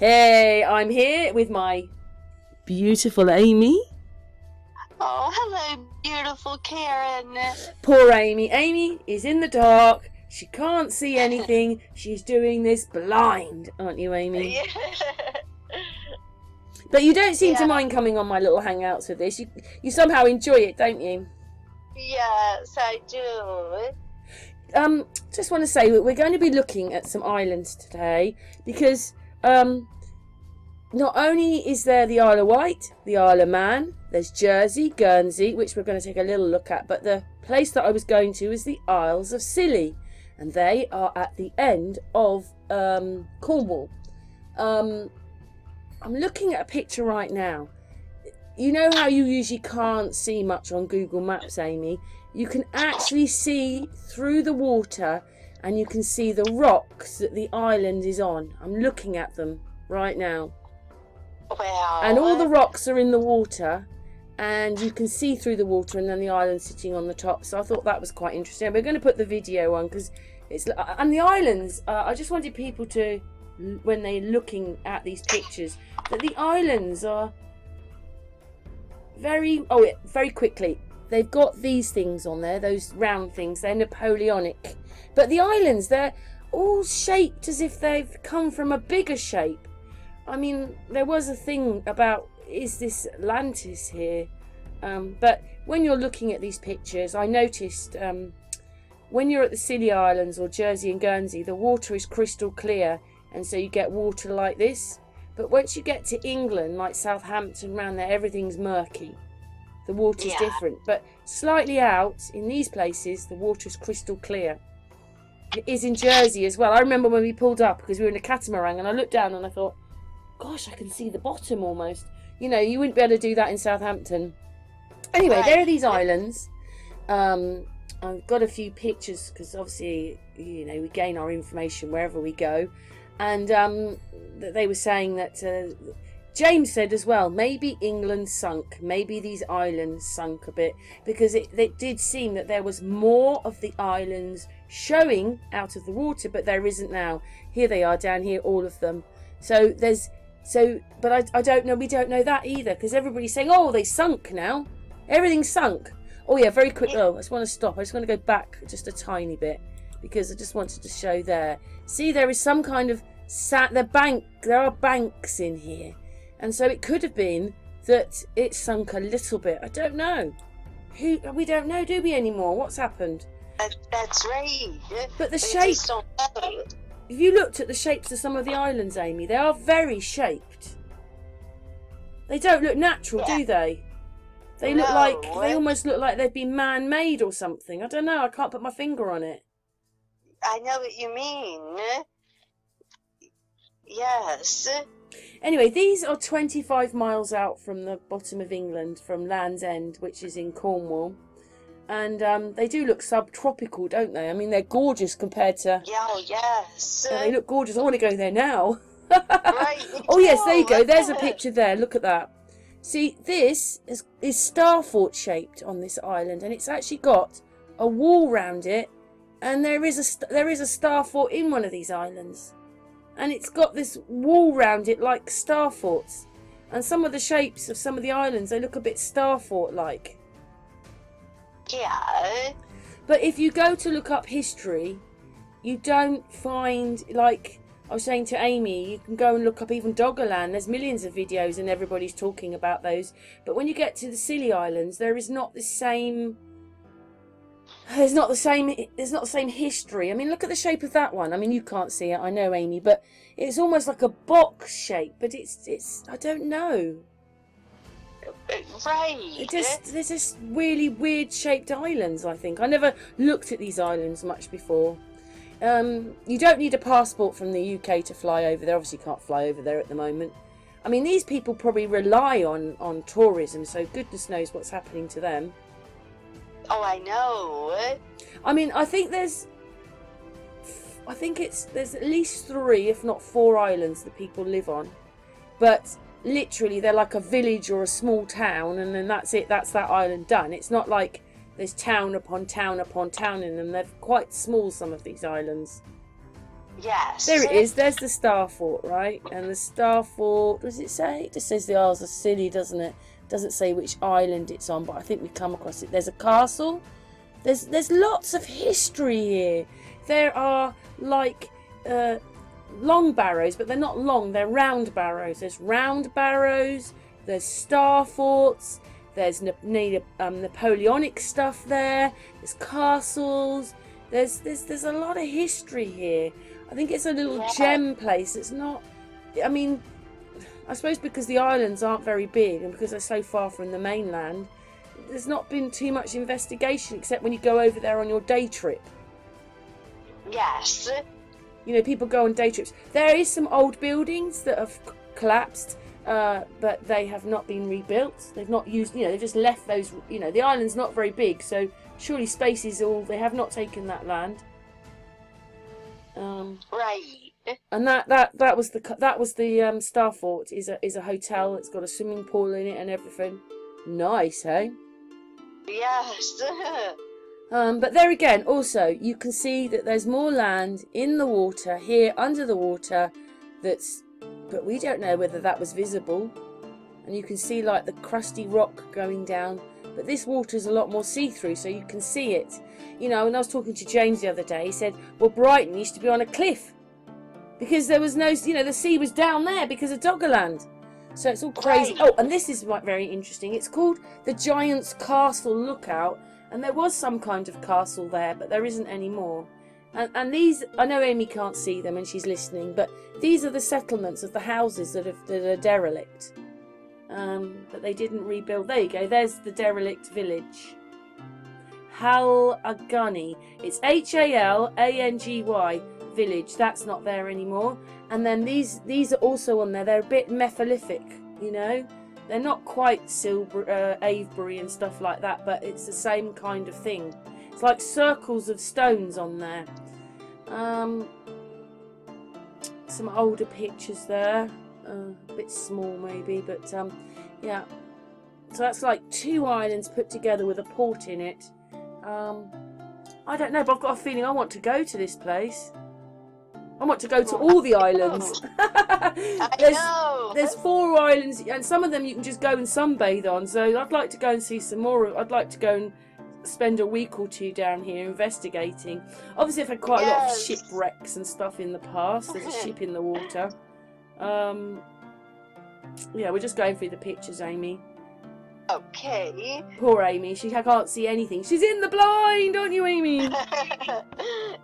Hey, I'm here with my beautiful Amy. Oh, hello, beautiful Karen. Poor Amy. Amy is in the dark. She can't see anything. She's doing this blind, aren't you, Amy? Yeah. But you don't seem to mind coming on my little hangouts with this. You somehow enjoy it, don't you? Yes, I do. Just want to say we're going to be looking at some islands today because not only is there the Isle of Wight, the Isle of Man, there's Jersey, Guernsey, which we're going to take a little look at, but the place that I was going to is the Isles of Scilly, and they are at the end of Cornwall. I'm looking at a picture right now. You know how you usually can't see much on Google Maps, Amy? You can actually see through the water and you can see the rocks that the island is on. I'm looking at them right now. Wow. And all the rocks are in the water and you can see through the water and then the island sitting on the top. So I thought that was quite interesting. We're going to put the video on because it's... And the islands, I just wanted people to, when they're looking at these pictures, that the islands are very quickly. They've got these things on there, those round things. They're Napoleonic. But the islands, they're all shaped as if they've come from a bigger shape. I mean, there was a thing about, is this Atlantis here? But when you're looking at these pictures, I noticed when you're at the Scilly Islands or Jersey and Guernsey, the water is crystal clear. And so you get water like this. But once you get to England, like Southampton, around there, everything's murky. The water's different. But slightly out, in these places, the water's crystal clear. It is in Jersey as well. I remember when we pulled up, because we were in a catamaran, and I looked down and I thought, gosh, I can see the bottom almost. You know, you wouldn't be able to do that in Southampton. Anyway, there are these islands. I've got a few pictures, because obviously, you know, we gain our information wherever we go. And they were saying that... James said as well, maybe England sunk, maybe these islands sunk a bit, because it did seem that there was more of the islands showing out of the water, but there isn't now. Here they are down here, all of them. But I don't know, we don't know that either, because everybody's saying, oh, they sunk now. Everything's sunk. Oh yeah, very quick. Oh, I just want to stop. I just want to go back just a tiny bit, because I just wanted to show there. See, there is some kind of there are banks in here. And so it could have been that it sunk a little bit. I don't know. We don't know, do we, anymore? What's happened? That's right. But the shape... If you looked at the shapes of some of the islands, Amy, they are very shaped. They don't look natural, do they? They look like... They almost look like they've been man-made or something. I don't know. I can't put my finger on it. I know what you mean. Yes. Anyway, these are 25 miles out from the bottom of England, from Land's End, which is in Cornwall. And they do look subtropical, don't they? I mean, they're gorgeous compared to... Yeah, yes. They look gorgeous. I want to go there now. Right. Oh, yes, there you go. There's a picture there. Look at that. See, this is starfort shaped on this island, and it's actually got a wall round it, and there is a starfort in one of these islands. And it's got this wall round it like starforts. And some of the shapes of some of the islands, they look a bit starfort-like. Yeah. But if you go to look up history, you don't find, like I was saying to Amy, you can go and look up even Doggerland. There's millions of videos and everybody's talking about those. But when you get to the Scilly Islands, there is not the same... There's not the same history. I mean, look at the shape of that one. I mean, you can't see it, I know, Amy, but it's almost like a box shape, but it's I don't know. Right. They're just really weird shaped islands, I think. I never looked at these islands much before. You don't need a passport from the UK to fly over there. Obviously, you can't fly over there at the moment. I mean, these people probably rely on tourism, so goodness knows what's happening to them. Oh, I know. I mean, I think there's at least 3, if not 4 islands that people live on. But literally, they're like a village or a small town, and then that's it. That's that island done. It's not like there's town upon town upon town in them. They're quite small, some of these islands. Yes. There it is. There's the Star Fort, right? And the Star Fort, does it say? It just says the Isles of Scilly, doesn't it? Doesn't say which island it's on, but I think we come across it. There's a castle. There's lots of history here. There are like long barrows, but they're not long. They're round barrows. There's round barrows. There's star forts. There's Napoleonic stuff there. There's castles. There's a lot of history here. I think it's a little gem place. It's not. I mean, I suppose because the islands aren't very big and because they're so far from the mainland, there's not been too much investigation except when you go over there on your day trip. Yes. You know, people go on day trips. There is some old buildings that have collapsed, but they have not been rebuilt. They've not used, you know, they've just left those, you know, the island's not very big, so surely space is all, they have not taken that land. Right. And that was the Star Fort is a hotel. It's got a swimming pool in it and everything. Nice, hey? Yes. But there again, also you can see that there's more land in the water here under the water. But we don't know whether that was visible. And you can see like the crusty rock going down. But this water is a lot more see-through, so you can see it. You know, when I was talking to James the other day, he said, well, Brighton used to be on a cliff. Because there was no, you know, the sea was down there because of Doggerland. So it's all crazy. Right. Oh, and this is very interesting. It's called the Giant's Castle Lookout. And there was some kind of castle there, but there isn't anymore. And these, I know Amy can't see them and she's listening, but these are the settlements of the houses that are derelict. But they didn't rebuild. There you go. There's the derelict village. Halagany. It's Halangy village. That's not there anymore. And then these are also on there. They're a bit methylific, you know. They're not quite Avebury and stuff like that, but it's the same kind of thing. It's like circles of stones on there. Some older pictures there. A bit small maybe, but yeah. So that's like 2 islands put together with a port in it. I don't know, but I've got a feeling I want to go to this place. I want to go to all the islands. There's 4 islands, and some of them you can just go and sunbathe on. So I'd like to go and see some more. I'd like to go and spend a week or 2 down here investigating. Obviously, I've had quite a lot of shipwrecks and stuff in the past. There's a ship in the water. Yeah, we're just going through the pictures, Amy. Okay. Poor Amy, she can't see anything. She's in the blind, aren't you, Amy?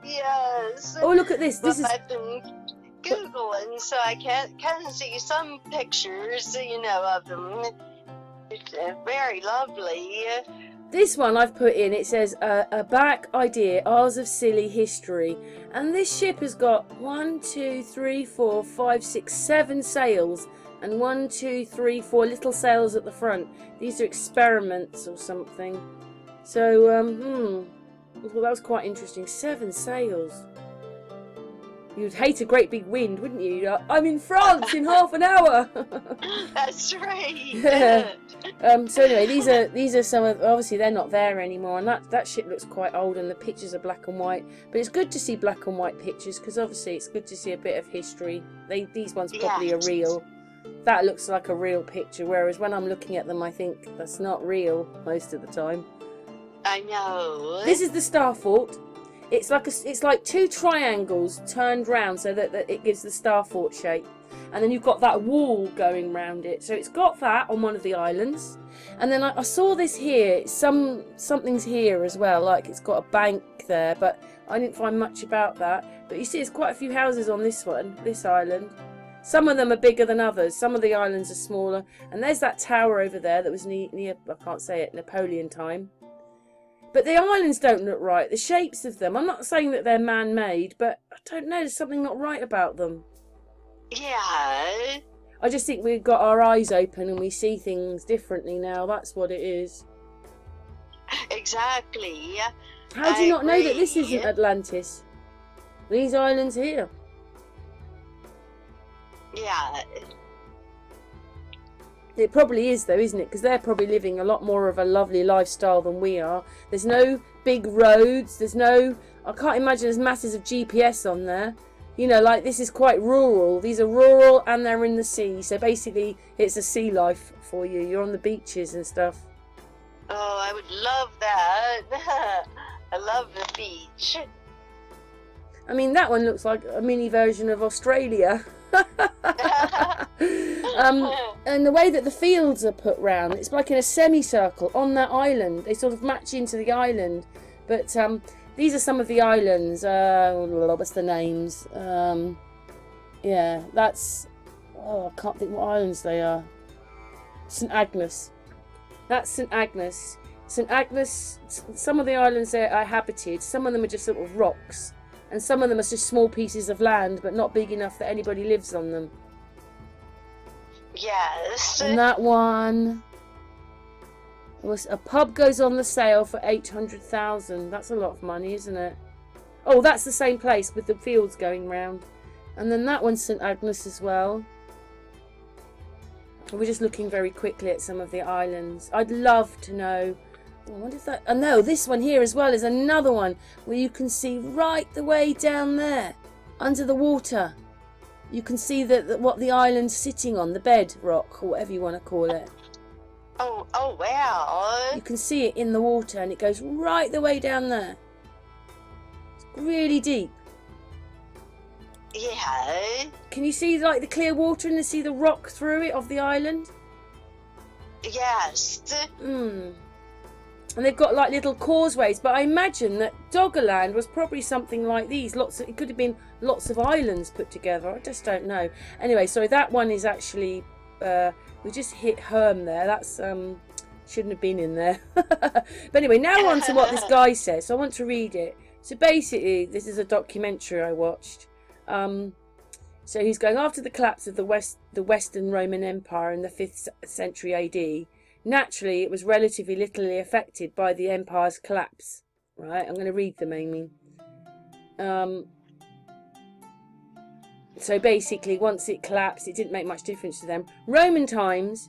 Yes. Oh, look at this. This is. I've been Googling, so I can see some pictures, you know, of them. It's very lovely. This one I've put in. It says a back idea, Isles of Scilly history, and this ship has got 1, 2, 3, 4, 5, 6, 7 sails. And 1, 2, 3, 4 little sails at the front. These are experiments or something. So, well, that was quite interesting. 7 sails. You'd hate a great big wind, wouldn't you? I'm in France in half an hour. That's right. Yeah. So anyway, these are some of. Obviously, they're not there anymore, and that ship looks quite old, and the pictures are black and white. But it's good to see black and white pictures because obviously it's good to see a bit of history. These ones probably are real. That looks like a real picture, whereas when I'm looking at them, I think that's not real most of the time. I know. This is the Star Fort. It's like 2 triangles turned round so that it gives the Star Fort shape, and then you've got that wall going round it. So it's got that on one of the islands, and then I saw this here. Something's here as well, like it's got a bank there, but I didn't find much about that. But you see, there's quite a few houses on this island. Some of them are bigger than others. Some of the islands are smaller. And there's that tower over there that was near I can't say it, Napoleon time. But the islands don't look right. The shapes of them. I'm not saying that they're man-made, but I don't know. There's something not right about them. Yeah. I just think we've got our eyes open and we see things differently now. That's what it is. Exactly. How do you not know that this isn't Atlantis? These islands here. Yeah. It probably is though, isn't it? Because they're probably living a lot more of a lovely lifestyle than we are. There's no big roads. There's no... I can't imagine there's masses of GPS on there. You know, like this is quite rural. These are rural and they're in the sea. So basically it's a sea life for you. You're on the beaches and stuff. Oh, I would love that. I love the beach. I mean, that one looks like a mini version of Australia. And the way that the fields are put round, it's like in a semicircle on that island. They sort of match into the island. But these are some of the islands. What's the names? Yeah, that's... Oh, I can't think what islands they are. St Agnes. That's St Agnes. St Agnes, some of the islands there are habited. Some of them are just sort of rocks. And some of them are just small pieces of land, but not big enough that anybody lives on them. Yes. And that one was a pub goes on the sale for 800,000. That's a lot of money, isn't it? Oh, that's the same place with the fields going round. And then that one's St Agnes as well. We're just looking very quickly at some of the islands. I'd love to know. What is that? Oh no, this one here as well is another one where you can see right the way down there under the water. You can see that what the island's sitting on, the bed rock or whatever you want to call it. Oh wow. You can see it in the water and it goes right the way down there. It's really deep. Yeah. Can you see like the clear water and you see the rock through it of the island? Yes. And they've got like little causeways, but I imagine that Doggerland was probably something like these. It could have been lots of islands put together. I just don't know. Anyway, sorry, that one is actually we just hit Herm there. That's shouldn't have been in there. But anyway, now on to what this guy says. So I want to read it. So basically, this is a documentary I watched. So he's going after the collapse of the Western Roman Empire in the 5th century AD. Naturally, it was relatively little affected by the empire's collapse. Right, I'm going to read them, Amy. So basically, once it collapsed, it didn't make much difference to them. Roman times,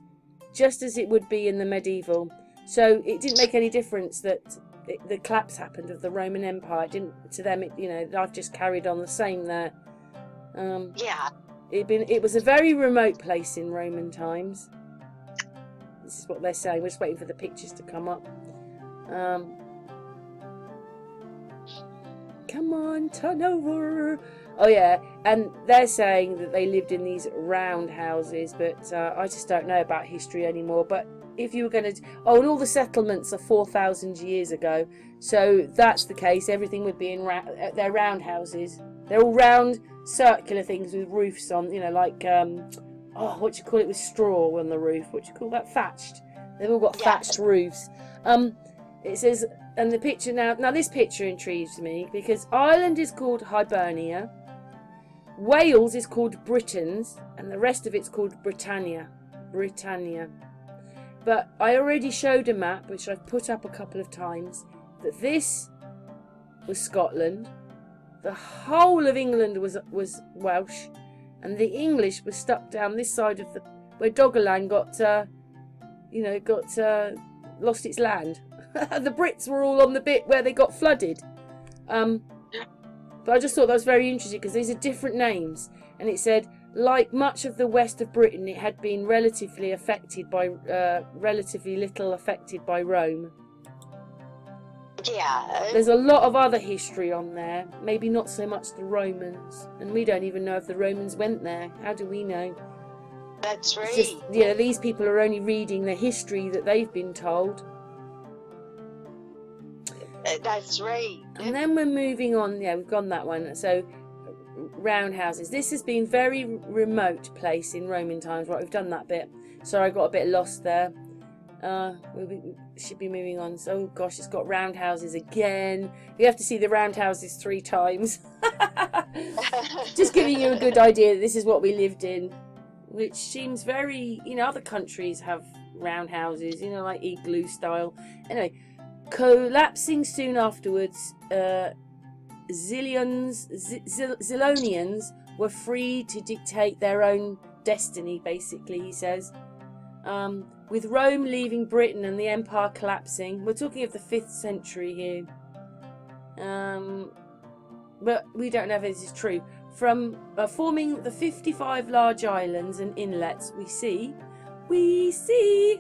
just as it would be in the medieval. So it didn't make any difference that the collapse happened of the Roman Empire. It didn't to them. You know, life just carried on the same there. Yeah. It was a very remote place in Roman times. This is what they're saying. We're just waiting for the pictures to come up. Come on, turn over. Oh yeah, and they're saying that they lived in these round houses, but I just don't know about history anymore. But if you were going to... Oh, and all the settlements are 4,000 years ago. So that's the case. Everything would be in they're round houses. They're all round, circular things with roofs on, you know, like... oh, what do you call it with straw on the roof? What do you call that? Thatched. They've all got thatched roofs. It says, and the picture now this picture intrigues me because Ireland is called Hibernia, Wales is called Britons, and the rest of it's called Britannia. But I already showed a map, which I've put up a couple of times, that this was Scotland. The whole of England was Welsh. And the English were stuck down this side of where Doggerland lost its land. The Brits were all on the bit where they got flooded. But I just thought that was very interesting because these are different names. And it said, like much of the west of Britain, it had been relatively little affected by Rome. Yeah. There's a lot of other history on there. Maybe not so much the Romans. And we don't even know if the Romans went there. How do we know? That's right. It's just, yeah, these people are only reading the history that they've been told. That's right. And then we're moving on. Yeah, we've gone that one. So, round houses. This has been very remote place in Roman times. Right, we've done that bit. Sorry, I got a bit lost there. We should be moving on. So, oh gosh, it's got roundhouses again. You have to see the roundhouses 3 times. Just giving you a good idea that this is what we lived in, which seems very, you know, other countries have roundhouses, you know, like igloo style. Anyway, collapsing soon afterwards, Zilonians were free to dictate their own destiny, basically, he says. With Rome leaving Britain and the empire collapsing. We're talking of the 5th century here. But we don't know if this is true. from forming the 55 large islands and inlets we see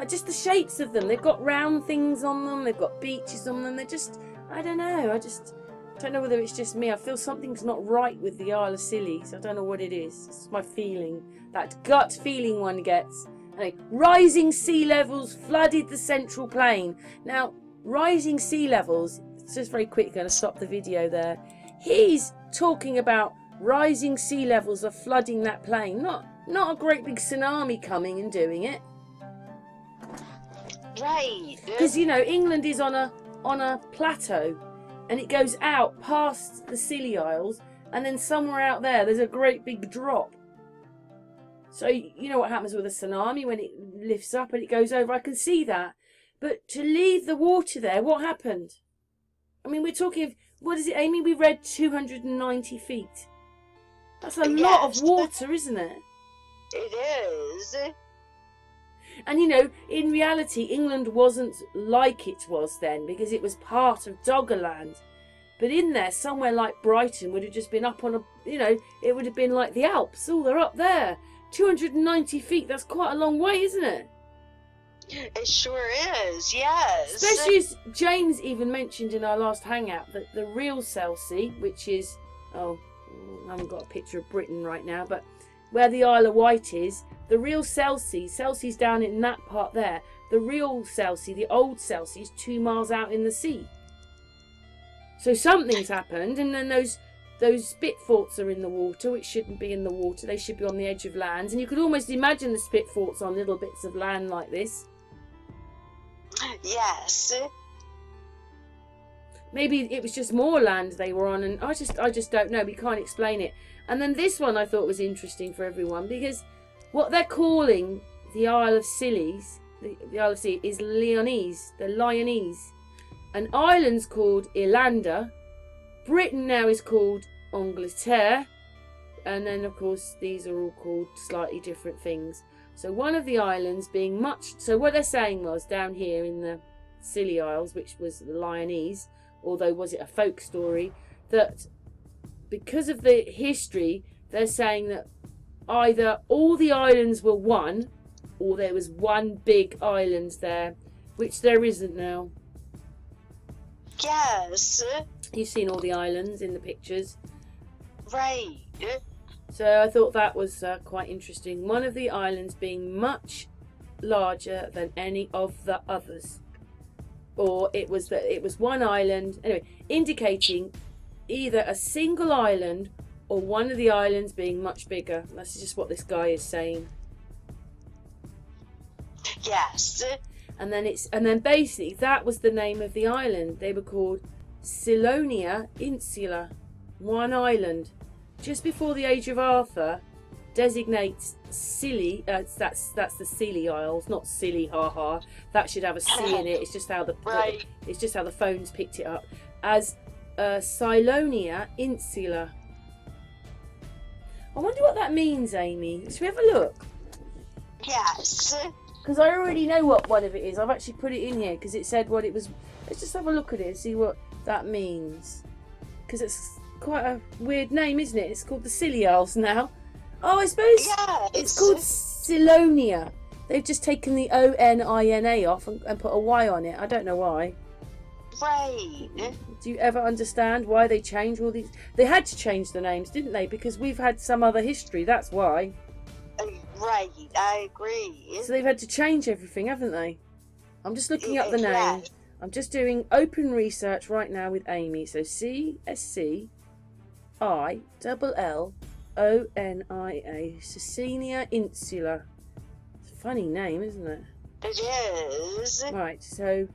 just the shapes of them. They've got round things on them, they've got beaches on them. They're just, I don't know, I just don't know whether it's just me. I feel something's not right with the Isle of Scilly, so I don't know what it is. It's my feeling, that gut feeling one gets. Anyway, rising sea levels flooded the central plain. Now, rising sea levels, it's just very quick, going to stop the video there. He's talking about rising sea levels are flooding that plain, not a great big tsunami coming and doing it. Right. Because, you know, England is on a plateau, and it goes out past the Scilly Isles, and then somewhere out there's a great big drop. So you know what happens with a tsunami when it lifts up and it goes over. I can see that. But to leave the water there, what happened? I mean, we're talking of, what is it, Amy? We read 290 feet. That's a lot of water, isn't it? It is. And, you know, in reality, England wasn't like it was then, because it was part of Doggerland. But in there, somewhere like Brighton would have just been up on a, you know, it would have been like the Alps. Oh, they're up there. 290 feet, that's quite a long way, isn't it? It sure is, yes. Especially as James even mentioned in our last hangout that the real Scilly, which is, oh, I haven't got a picture of Britain right now, but where the Isle of Wight is, the real Scilly's down in that part there. The real Scilly, the old Scilly, is 2 miles out in the sea. So something's happened, and then those spit forts are in the water, which shouldn't be in the water. They should be on the edge of lands, and you could almost imagine the spit forts on little bits of land like this. Yes. Maybe it was just more land they were on, and I just don't know. We can't explain it. And then this one I thought was interesting for everyone, because what they're calling the Isle of Scilly's, the Isle of Scilly, is Lyonese. The Lyonese. An island's called Irlanda. Britain now is called Angleterre. And then, of course, these are all called slightly different things. So one of the islands being much... So what they're saying was, down here in the Scilly Isles, which was the Lyonese, although was it a folk story, that because of the history, they're saying that either all the islands were one, or there was one big island there, which there isn't now. Yes. You've seen all the islands in the pictures. Right. So I thought that was quite interesting. One of the islands being much larger than any of the others. Or it was one island, anyway, indicating either a single island or one of the islands being much bigger. That's just what this guy is saying. Yes. And then basically that was the name of the island. They were called Silonia Insula, one island. Just before the age of Arthur, designates Scilly. That's the Scilly Isles, not silly, haha. That should have a C in it. It's just how it's just how the phones picked it up as Silonia Insula. I wonder what that means, Amy. Should we have a look? Yes. Because I already know what one of it is. I've actually put it in here because it said what it was. Let's just have a look at it and see what that means. Because it's quite a weird name, isn't it? It's called the Scilly Isles now. Oh, I suppose it's called Silonia. They've just taken the O-N-I-N-A off and put a Y on it. I don't know why. Right. Do you ever understand why they change all these? They had to change the names, didn't they? Because we've had some other history. That's why. Right, I agree. So they've had to change everything, haven't they? I'm just looking up the name. Yes. I'm just doing open research right now with Amy. So C-S-C-I-L-L-O-N-I-A. Silonia Insula. It's a funny name, isn't it? It is. Right, so...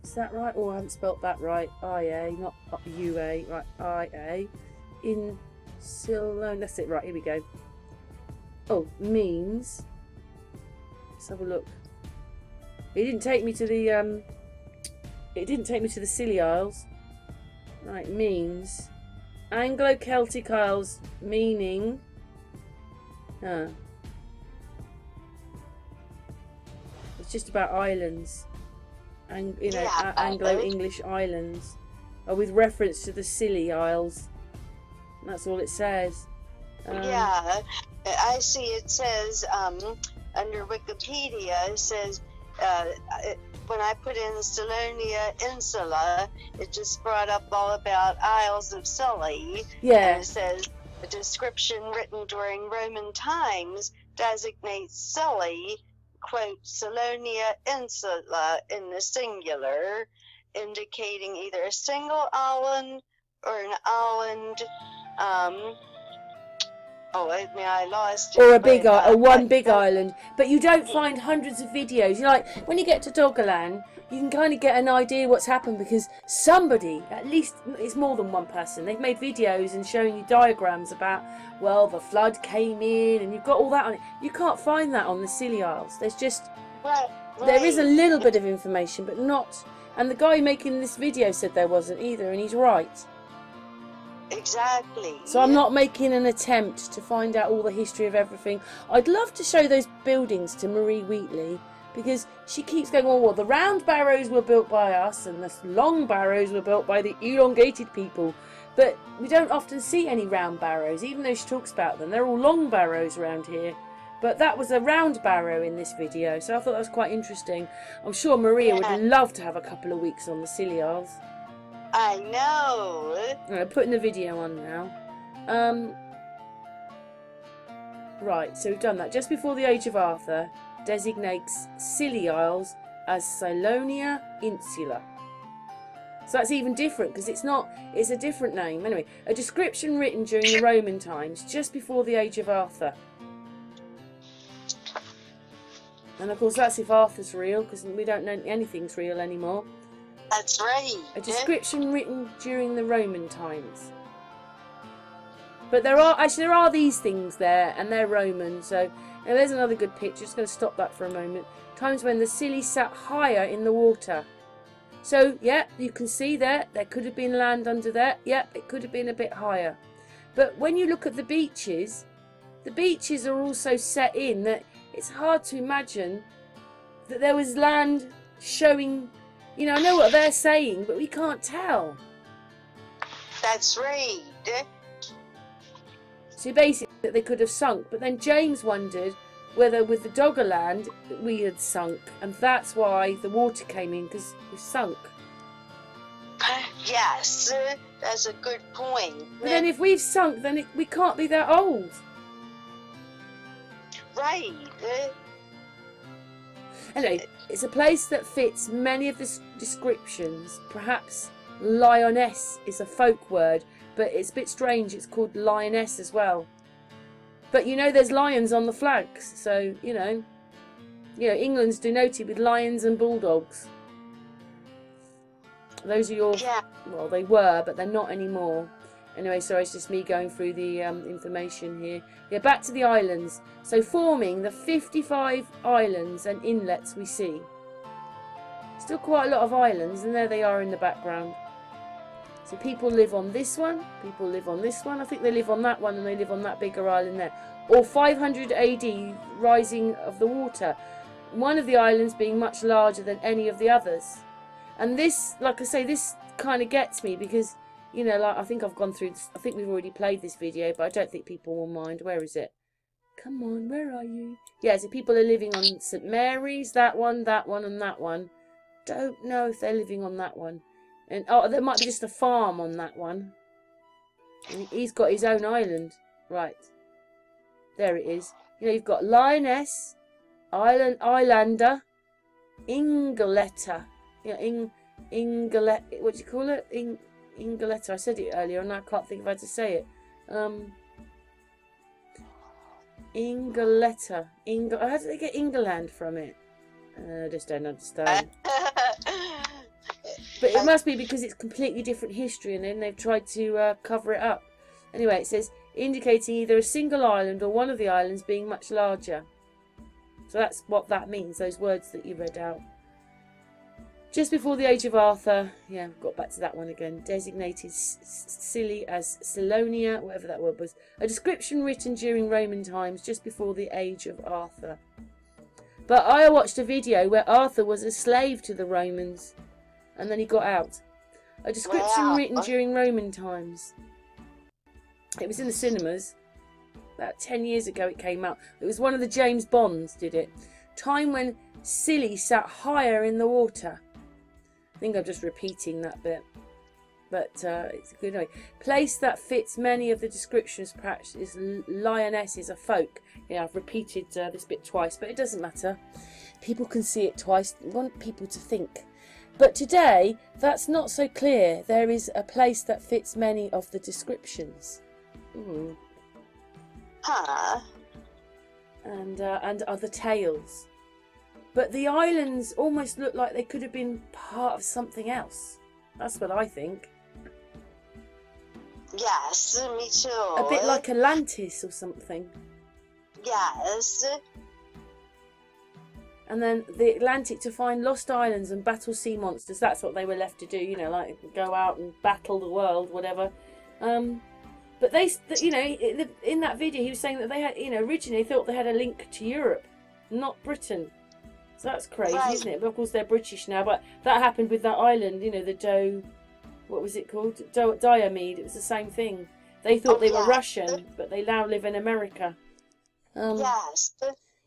Is that right? Oh, I haven't spelt that right. I-A, not U-A. Right, I-A. Insula. That's it, right, here we go. Oh, means... Let's have a look. It didn't take me to the Scilly Isles. Right, means Anglo-Celtic Isles, meaning it's just about islands, and you know, Anglo-English islands, with reference to the Scilly Isles, That's all it says. Yeah, I see it says, under Wikipedia, it says, when I put in Salonia Insula, it just brought up all about Isles of Scilly. Yeah. And it says, a description written during Roman times designates Scilly, quote, Salonia Insula in the singular, indicating either a single island or an island, I lost it. Or a big or one big island. But you don't find hundreds of videos. Like, when you get to Doggerland, you can kind of get an idea what's happened because somebody, at least it's more than one person, they've made videos and showing you diagrams about, well, the flood came in and you've got all that on it. You can't find that on the Scilly Isles. There's just, there is a little bit of information, but not. And the guy making this video said there wasn't either, and he's right. Exactly. So I'm not making an attempt to find out all the history of everything. I'd love to show those buildings to Marie Wheatley, because she keeps going, oh, well, the round barrows were built by us and the long barrows were built by the elongated people. But we don't often see any round barrows, even though she talks about them. They're all long barrows around here. But that was a round barrow in this video, so I thought that was quite interesting. I'm sure Maria would love to have a couple of weeks on the Scilly Isles. I know. Right, putting the video on now. Right, so we've done that. Just before the age of Arthur designates Scilly Isles as Salonia Insula. So that's even different because it's a different name. Anyway, a description written during the Roman times, just before the age of Arthur. And of course that's if Arthur's real, because we don't know anything's real anymore. That's right. A description written during the Roman times. But there are these things there, and they're Roman. So now there's another good picture. Just going to stop that for a moment. Times when the Scilly sat higher in the water. So yeah, you can see there could have been land under there. Yep, it could have been a bit higher. But when you look at the beaches are also set in that it's hard to imagine that there was land showing. You know, I know what they're saying, but we can't tell. That's right. So basically, they could have sunk. But then James wondered whether with the Doggerland we had sunk. And that's why the water came in, because we sunk. Yes, that's a good point. But then if we've sunk, then we can't be that old. Right. Anyway, it's a place that fits many of the descriptions. Perhaps lioness is a folk word, but it's a bit strange. It's called lioness as well. But you know, there's lions on the flags, so you know, England's denoted with lions and bulldogs. Those are your, well, they were, but they're not anymore. Anyway, sorry, it's just me going through the information here. Yeah, back to the islands. So forming the 55 islands and inlets we see. Still quite a lot of islands, and there they are in the background. So people live on this one, people live on this one. I think they live on that one, and they live on that bigger island there. Or 500 AD, rising of the water. One of the islands being much larger than any of the others. And this, like I say, this kind of gets me because, you know, like I think I've gone through this, I think we've already played this video, but I don't think people will mind. Where is it? Come on, where are you? Yeah, so people are living on St Mary's, that one, and that one. Don't know if they're living on that one. And oh, there might be just a farm on that one. And he's got his own island. Right. There it is. You know, you've got Lioness, Islander, Ingletta. Yeah, Inglet. What do you call it? Ingletta. I said it earlier, and I can't think of how to say it. Ingletta. How did they get England from it? I just don't understand. But it must be because it's completely different history, and then they've tried to cover it up. Anyway, it says indicating either a single island or one of the islands being much larger. So that's what that means. Those words that you read out. Just before the age of Arthur, yeah, got back to that one again, designated Scilly as Salonia, whatever that word was, a description written during Roman times, just before the age of Arthur. But I watched a video where Arthur was a slave to the Romans, and then he got out. A description written during Roman times. It was in the cinemas. About 10 years ago it came out. It was one of the James Bonds did it. Time when Scilly sat higher in the water. I think I'm just repeating that bit. But it's a good idea. Place that fits many of the descriptions. Perhaps is lionesses a folk. Yeah, I've repeated this bit twice, but it doesn't matter. People can see it twice. We want people to think. But today, that's not so clear. There is a place that fits many of the descriptions. Ooh. Huh. And other tales. But the islands almost look like they could have been part of something else. That's what I think. Yes, me too. A bit like Atlantis or something. Yes. And then the Atlantic to find lost islands and battle sea monsters. That's what they were left to do, you know, like go out and battle the world, whatever. But they, you know, in that video he was saying that they had, you know, originally thought they had a link to Europe, not Britain. So that's crazy, right. Isn't it? But of course they're British now. But that happened with that island, you know, the what was it called? Diomede. It was the same thing. They thought they were Russian, but they now live in America. Yes.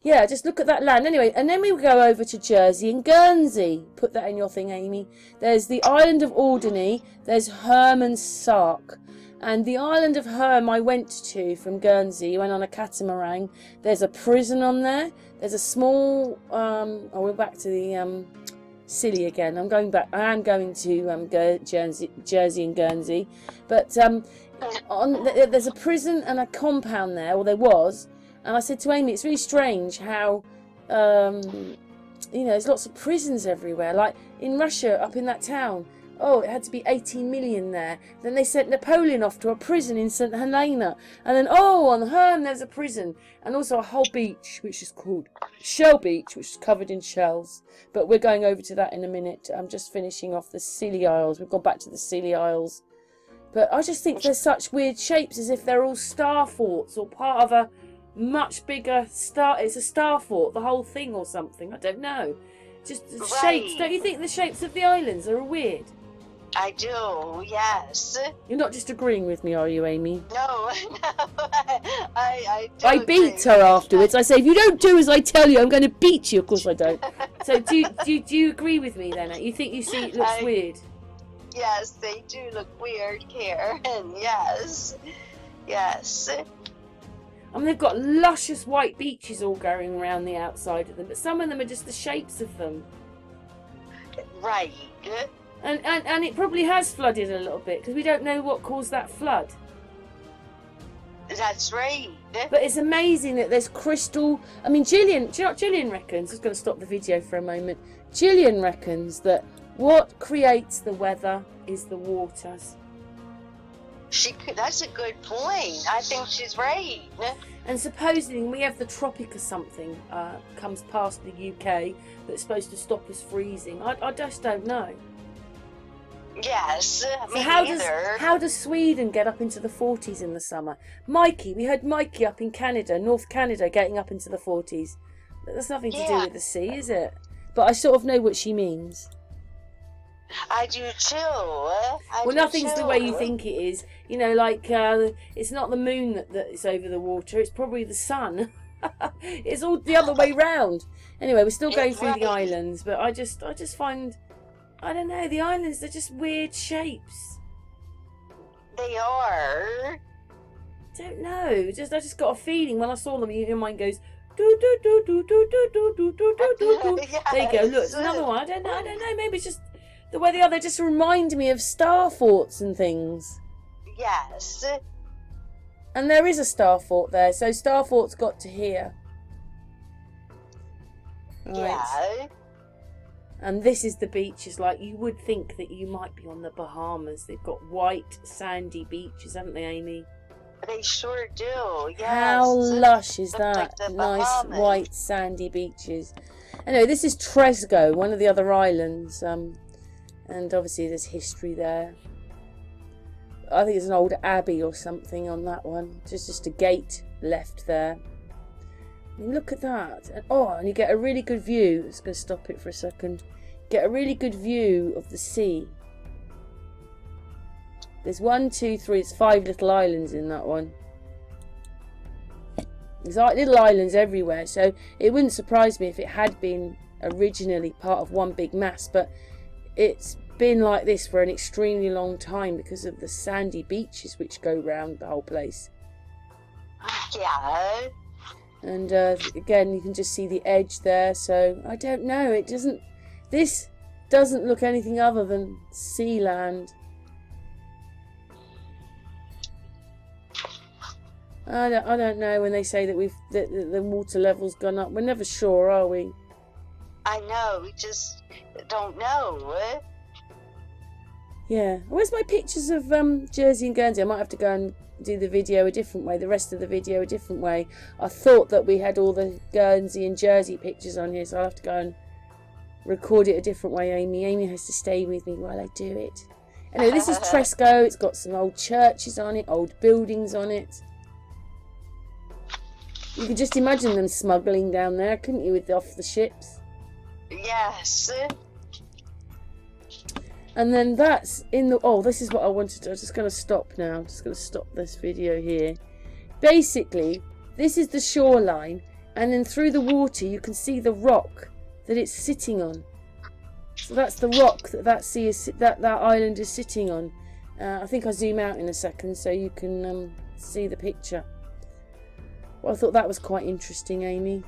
Yeah, just look at that land. Anyway, and then we go over to Jersey and Guernsey. Put that in your thing, Amy. There's the island of Alderney. There's Herm and Sark. And the island of Herm I went to from Guernsey. Went on a catamaran. There's a prison on there. There's a small... oh, we're back to the Scilly again. I'm going back. I am going to Jersey and Guernsey. But there's a prison and a compound there. Well, there was. And I said to Amy, it's really strange how, you know, there's lots of prisons everywhere. Like in Russia, up in that town. Oh, it had to be 18 million there. Then they sent Napoleon off to a prison in St. Helena. And then, oh, on Herm there's a prison. And also a whole beach, which is called Shell Beach, which is covered in shells. But we're going over to that in a minute. I'm just finishing off the Scilly Isles. We've gone back to the Scilly Isles. But I just think there's such weird shapes as if they're all star forts or part of a much bigger star. It's a star fort, the whole thing or something. I don't know. Just the shapes. Don't you think the shapes of the islands are weird? I do, yes. You're not just agreeing with me, are you, Amy? No, I do. I beat her afterwards. I say, if you don't do as I tell you, I'm going to beat you. Of course I don't. So do you agree with me then? You think you see it looks weird? Yes, they do look weird, Karen. Yes. Yes. I mean, they've got luscious white beaches all going around the outside of them, but some of them are just the shapes of them. Right. And it probably has flooded a little bit because we don't know what caused that flood. That's right. But it's amazing that there's crystal. I mean, Gillian, do you know what Gillian reckons? I'm just going to stop the video for a moment. Gillian reckons that what creates the weather is the waters. That's a good point. I think she's right. And supposedly we have the tropic or something comes past the UK that's supposed to stop us freezing. I just don't know. Yes, so me how does Sweden get up into the 40s in the summer? Mikey, we heard Mikey up in Canada, North Canada, getting up into the 40s. That's nothing to do with the sea, is it? But I sort of know what she means. I do too. Well, nothing's the way you think it is. You know, like it's not the moon that is over the water. It's probably the sun. It's all the other way round. Anyway, we're still going through the islands, but I just find, I don't know, the islands, they're just weird shapes. They are. I don't know. I just got a feeling when I saw them. Your mind goes do do do do do do do do do do do. There you go. Look, it's another one. I don't know. Maybe it's just the way they are. They just remind me of star forts and things. Yes. And there is a star fort there, so star fort's got to here. Right. Yeah. And this is the beaches. Like, you would think that you might be on the Bahamas. They've got white, sandy beaches, haven't they, Amy? They sure do, yes. How lush is that? Like nice, white, sandy beaches. Anyway, this is Tresgo, one of the other islands. And obviously there's history there. I think it's an old abbey or something on that one. Just a gate left there. I mean, look at that. And you get a really good view. I'm just going to stop it for a second. Get a really good view of the sea. There's 1, 2, 3. It's 5 little islands in that one. There's like little islands everywhere, so it wouldn't surprise me if it had been originally part of one big mass, but it's been like this for an extremely long time because of the sandy beaches which go round the whole place. Yeah. And again, you can just see the edge there, so I don't know, it doesn't, this doesn't look anything other than sea land. I don't know when they say that the water level's gone up. We're never sure, are we? I know, we just don't know. Yeah. Where's my pictures of Jersey and Guernsey? I might have to go and do the video a different way, the rest of the video a different way. I thought that we had all the Guernsey and Jersey pictures on here, so I'll have to go and record it a different way, Amy. Amy has to stay with me while I do it. Anyway, this is Tresco. It's got some old churches on it, old buildings on it. You could just imagine them smuggling down there, couldn't you, off the ships? Yes. And then that's in the... Oh, this is what I wanted to... I'm just going to stop now. I'm just going to stop this video here. Basically, this is the shoreline. And then through the water, you can see the rock that it's sitting on. So that's the rock that island is sitting on. I think I'll zoom out in a second so you can see the picture. Well, I thought that was quite interesting, Amy.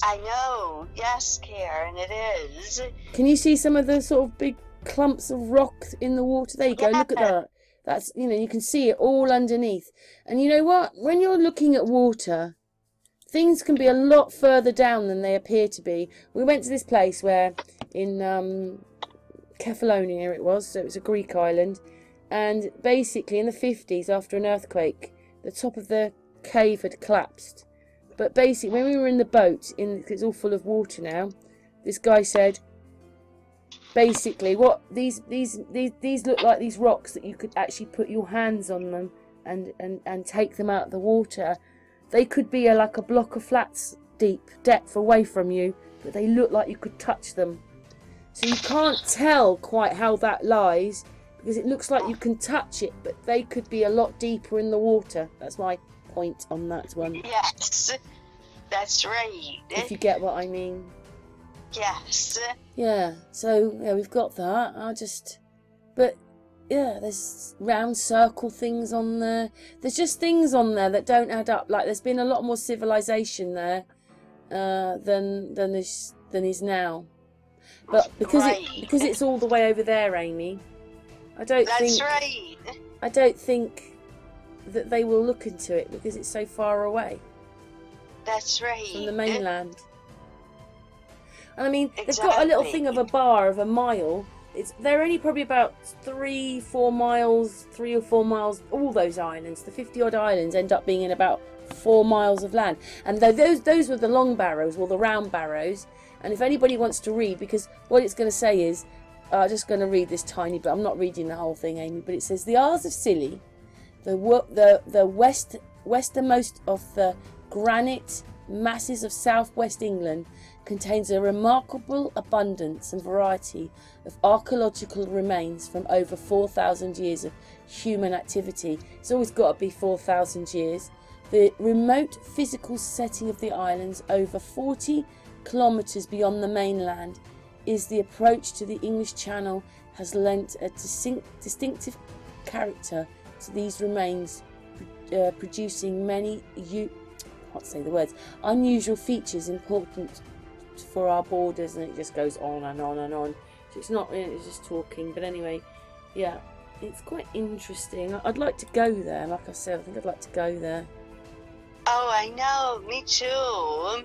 I know. Yes, Karen, it is. Can you see some of the sort of big clumps of rock in the water? There you go. Look at that. That's, you know, you can see it all underneath. And you know what? When you're looking at water, things can be a lot further down than they appear to be. We went to this place where in Kefalonia it was, so it was a Greek island, and basically in the 50s, after an earthquake, the top of the cave had collapsed. But basically, when we were in the boat, it's all full of water now, this guy said, basically, what these look like these rocks that you could actually put your hands on them and take them out of the water. They could be like a block of flats depth away from you, but they look like you could touch them. So you can't tell quite how that lies, because it looks like you can touch it, but they could be a lot deeper in the water. That's my point on that one. Yes, that's right. If you get what I mean. Yes. Yeah, so yeah, we've got that. But yeah, there's round circle things on there. There's just things on there that don't add up. Like there's been a lot more civilization there than is now. But because it's all the way over there, Amy, I don't think that they will look into it because it's so far away. That's right. From the mainland. And I mean, they've got a little thing of a bar of a mile. They're only probably about 3 or 4 miles. All those islands, the 50-odd islands, end up being in about 4 miles of land. And those were the long barrows, or the round barrows. And if anybody wants to read, because what it's going to say is, I'm just going to read this tiny bit. I'm not reading the whole thing, Amy, but it says the Isles of Scilly, the westernmost of the granite masses of southwest England, contains a remarkable abundance and variety of archaeological remains from over 4,000 years of human activity. It's always got to be 4,000 years. The remote physical setting of the islands, over 40 kilometres beyond the mainland, is the approach to the English Channel, has lent a distinctive character to these remains, producing many unusual features important for our borders. And it just goes on and on and on. So it's not really, it's just talking, but anyway, yeah, it's quite interesting. I'd like to go there. Like I said, I think I'd like to go there. Oh, I know, me too.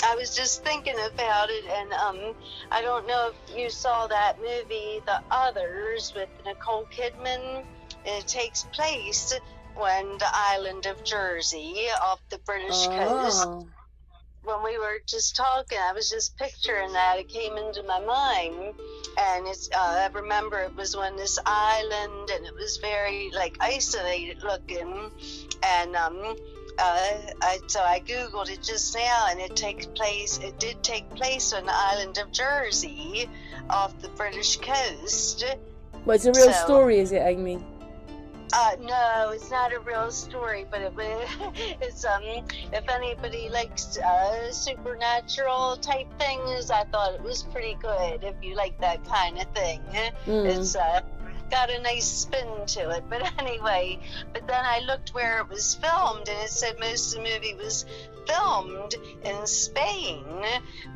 I was just thinking about it, and I don't know if you saw that movie, The Others, with Nicole Kidman. It takes place when the island of Jersey off the British coast. When we were just talking, I was just picturing that. It came into my mind, and I remember it was on this island, and it was very like isolated looking, and so I googled it just now, and it did take place on the island of Jersey off the British coast. Well, it's a real So, story, is it, Amy? no, it's not a real story, but it's if anybody likes supernatural type things, I thought it was pretty good. If you like that kind of thing, it's got a nice spin to it. But anyway, but then I looked where it was filmed, and it said most of the movie was filmed in Spain,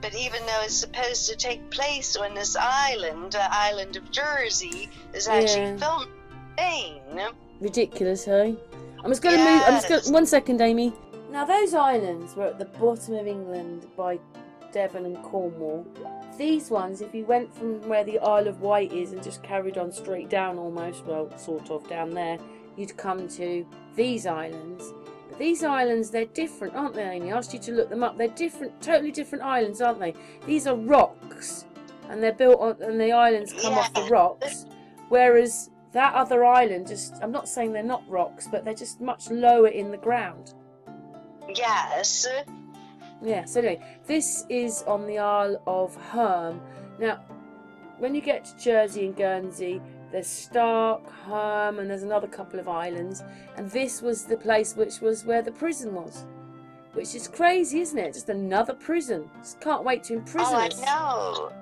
but even though it's supposed to take place on this island, the island of Jersey, is actually filmed in Spain. Ridiculous, hey? I'm just going to move. I'm just going. One second, Amy. Now, those islands were at the bottom of England by Devon and Cornwall. These ones, if you went from where the Isle of Wight is and just carried on straight down, almost, well, sort of down there, you'd come to these islands. But these islands, they're different, aren't they, Amy? I asked you to look them up. They're different, totally different islands, aren't they? These are rocks, and they're built on, and the islands come off the rocks, whereas that other island, just, I'm not saying they're not rocks, but they're just much lower in the ground. Yes. Yeah, so anyway, this is on the Isle of Herm. Now, when you get to Jersey and Guernsey, there's Stark, Herm, and there's another couple of islands. And this was the place which was where the prison was. Which is crazy, isn't it? Just another prison. Just can't wait to imprison us. I know.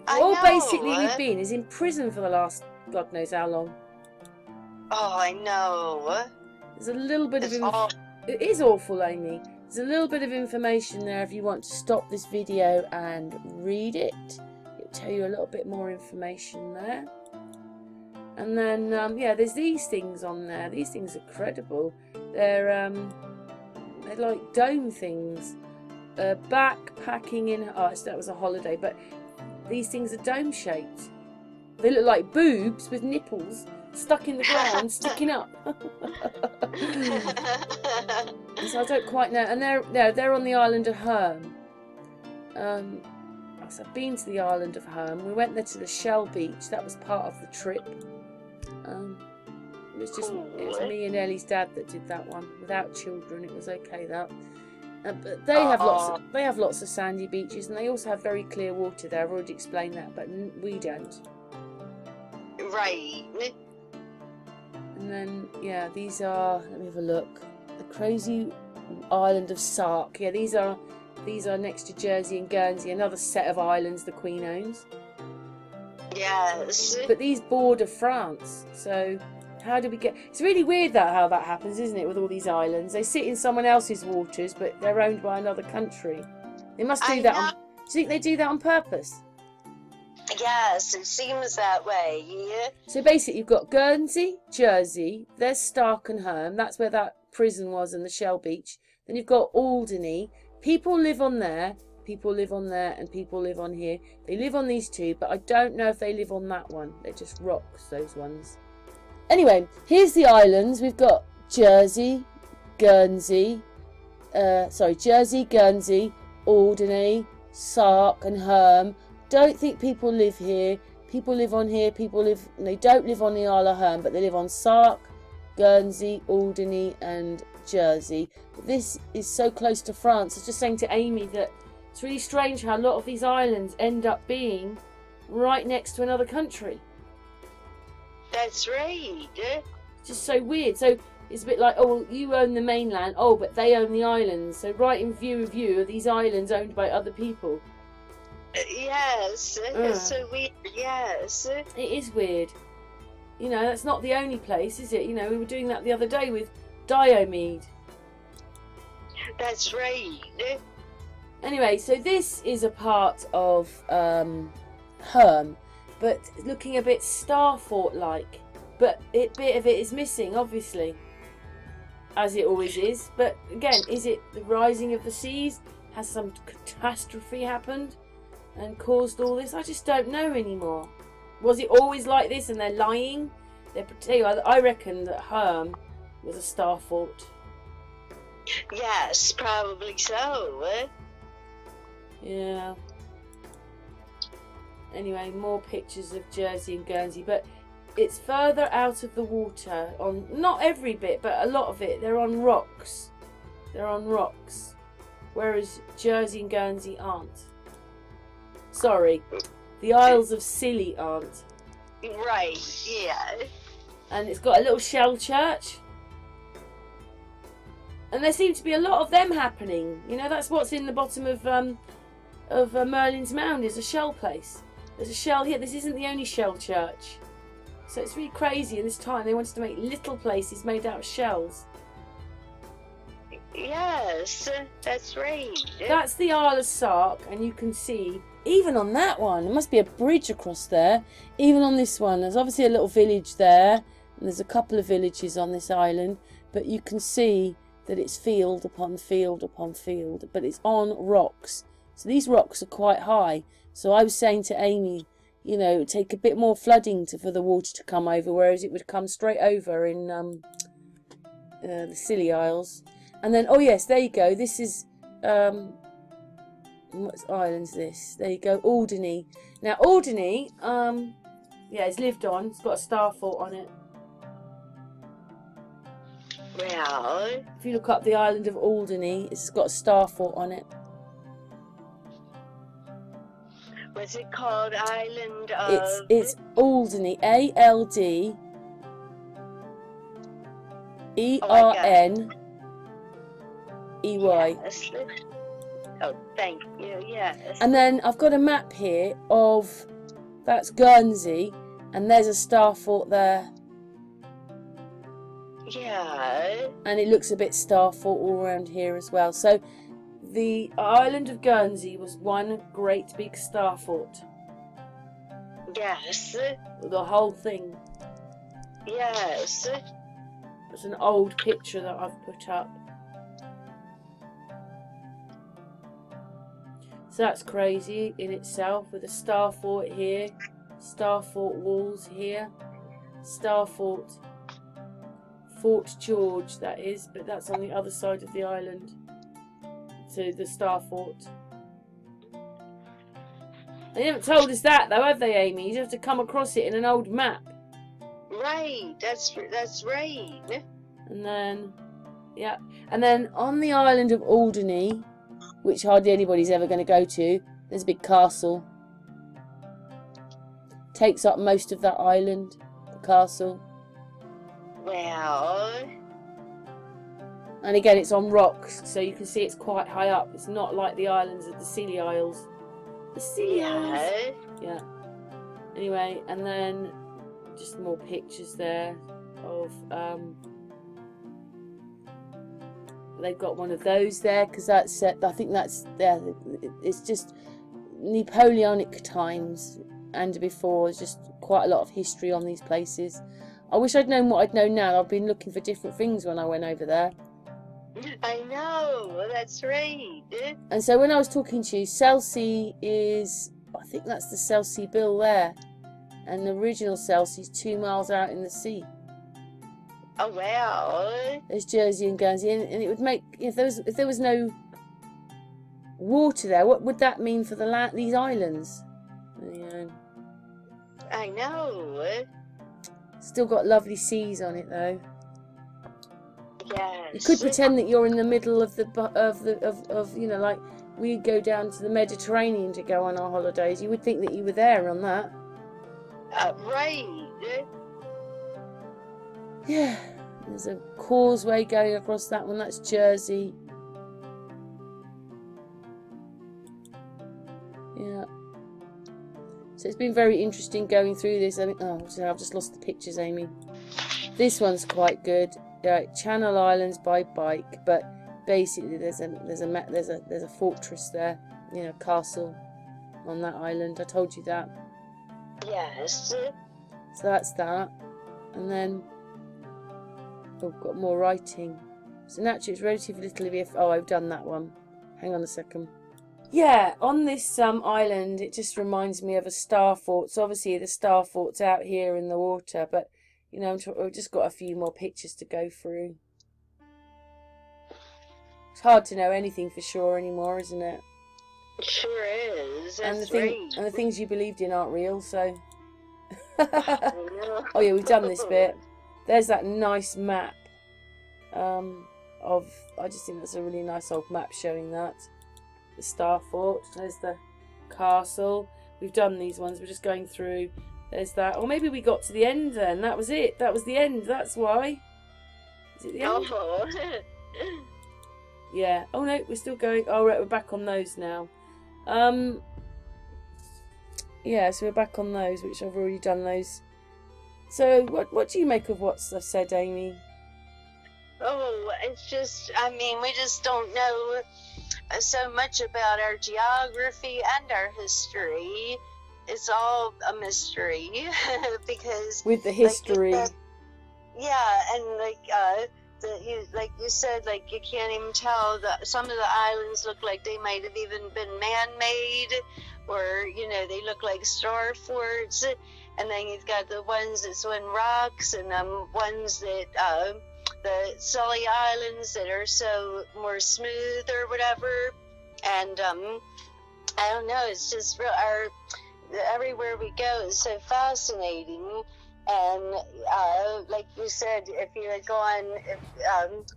All basically we've been is in prison for the last God knows how long. Oh, I know. There's a little bit of it is awful, Amy. There's a little bit of information there if you want to stop this video and read it. It'll tell you a little bit more information there. And then yeah, there's these things on there. These things are credible. They're like dome things. Backpacking in that was a holiday, but these things are dome shaped. They look like boobs with nipples stuck in the ground, sticking up. So I don't quite know. And they're on the island of Herm. So I've been to the island of Herm. We went there to the Shell Beach. That was part of the trip. It was me and Ellie's dad that did that one without children. It was okay that. But they have lots of sandy beaches, and they also have very clear water there. I've already explained that, but we don't. Right. And then yeah, these are. Let me have a look. The crazy island of Sark. Yeah, these are next to Jersey and Guernsey. Another set of islands the Queen owns. Yes. But these border France, so. How do we get... It's really weird how that happens, isn't it, with all these islands? They sit in someone else's waters, but they're owned by another country. They must do that on... Do you think they do that on purpose? Yes, it seems that way. Yeah. So basically you've got Guernsey, Jersey, there's Stark and Herm, that's where that prison was, and the Shell Beach. Then you've got Alderney. People live on there, people live on there, and people live on here. They live on these two, but I don't know if they live on that one. They're just rocks, those ones. Anyway, here's the islands. We've got Jersey, Guernsey, Jersey, Guernsey, Alderney, Sark and Herm. Don't think people live here. People live on here. They don't live on the Isle of Herm, but they live on Sark, Guernsey, Alderney and Jersey. But this is so close to France. I was just saying to Amy that it's really strange how a lot of these islands end up being right next to another country. That's right. It's just so weird. So it's a bit like, oh, well, you own the mainland. Oh, but they own the islands. So right in view of you are these islands owned by other people. Yes. It's so weird. Yes. It is weird. You know, that's not the only place, is it? You know, we were doing that the other day with Diomede. That's right. Anyway, so this is a part of Herm. But looking a bit Starfort-like. But a bit of it is missing, obviously. As it always is. But again, is it the rising of the seas? Has some catastrophe happened and caused all this? I just don't know anymore. Was it always like this and they're lying? I reckon that Herm was a Starfort. Yes, probably so. Yeah. Anyway, more pictures of Jersey and Guernsey, but it's further out of the water. On not every bit, but a lot of it. They're on rocks. They're on rocks, whereas Jersey and Guernsey aren't. Sorry, the Isles of Scilly aren't. Right, yeah. And it's got a little shell church. And there seem to be a lot of them happening. You know, that's what's in the bottom of Merlin's Mound, is a shell place. There's a shell here. This isn't the only shell church. So it's really crazy. In this time, they wanted to make little places made out of shells. Yes, that's right. That's the Isle of Sark, and you can see, even on that one, there must be a bridge across there. Even on this one, there's obviously a little village there, and there's a couple of villages on this island, but you can see that it's field upon field upon field, but it's on rocks. So these rocks are quite high. So I was saying to Amy, you know, it would take a bit more flooding for the water to come over, whereas it would come straight over in the Scilly Isles. And then, oh yes, there you go. This is, what island's this? There you go, Alderney. Now, Alderney, yeah, it's lived on. It's got a star fort on it. Well, If you look up the island of Alderney, it's got a star fort on it. what's it called? Island of... It's Alderney, A-L-D-E-R-N. E-Y. Yes. Oh, thank you, yes. And then I've got a map here of, that's Guernsey, and there's a star fort there. Yeah. And it looks a bit star fort all around here as well. So the island of Guernsey was one great big star fort. Yes. The whole thing. Yes. It's an old picture that I've put up. So that's crazy in itself, with a star fort here, star fort walls here, star fort, Fort George that is, but that's on the other side of the island to the star fort. They haven't told us that though, have they, Amy? You have to come across it in an old map. Right, that's right. And then, yeah, and then on the island of Alderney, which hardly anybody's ever going to go to, there's a big castle. Takes up most of that island, the castle. Well, And again, it's on rocks, so you can see it's quite high up. It's not like the islands of the Scilly Isles. The Scilly Isles. Yeah. Anyway, and then just more pictures there of they've got one of those there, because that's I think that's there. It's just Napoleonic times and before. There's just quite a lot of history on these places. I wish I'd known what I'd known now. I've been looking for different things when I went over there. I know, that's right. And so when I was talking to you, Scilly is, I think that's the Scilly Bill there, and the original Scilly's 2 miles out in the sea. Oh well. There's Jersey and Guernsey, and it would make, if there was no water there, what would that mean for the land, these islands? You know, I know. still got lovely seas on it though. Yes. You could pretend that you're in the middle of you know, like we go down to the Mediterranean to go on our holidays. You would think that you were there on that. Right. Yeah, there's a causeway going across that one. That's Jersey. Yeah. So it's been very interesting going through this. I mean, oh, I've just lost the pictures, Amy. This one's quite good. Right, Channel Islands by bike, but basically there's a fortress there, you know, castle on that island. I told you that. Yes. So that's that, and then I've got more writing. So naturally, it's relatively little of if. Oh, I've done that one. Hang on a second. Yeah, on this island, it just reminds me of a star fort. So obviously the star fort's out here in the water, but you know, I've just got a few more pictures to go through. It's hard to know anything for sure anymore, isn't it? It sure is. That's And the things you believed in aren't real, so. right. Oh yeah, we've done this bit. There's that nice map of. I just think that's a really nice old map showing that. The Star Fort. There's the castle. We've done these ones. We're just going through. There's that. Or maybe we got to the end then. That was it. That was the end. That's why. Is it the end? Oh. Yeah. Oh no, we're still going. Oh right, we're back on those now. Yeah, so we're back on those, which I've already done those. So what do you make of what I've said, Amy? Oh, it's just, I mean, we just don't know so much about our geography and our history. It's all a mystery because With the history. Yeah, and like you said, like you can't even tell that some of the islands look like they might have even been man-made, or you know, they look like star forts. And then you've got the ones that's in rocks, and ones that the Scilly Islands that are so more smooth or whatever. And I don't know, it's just everywhere we go is so fascinating. And like you said, if you had gone,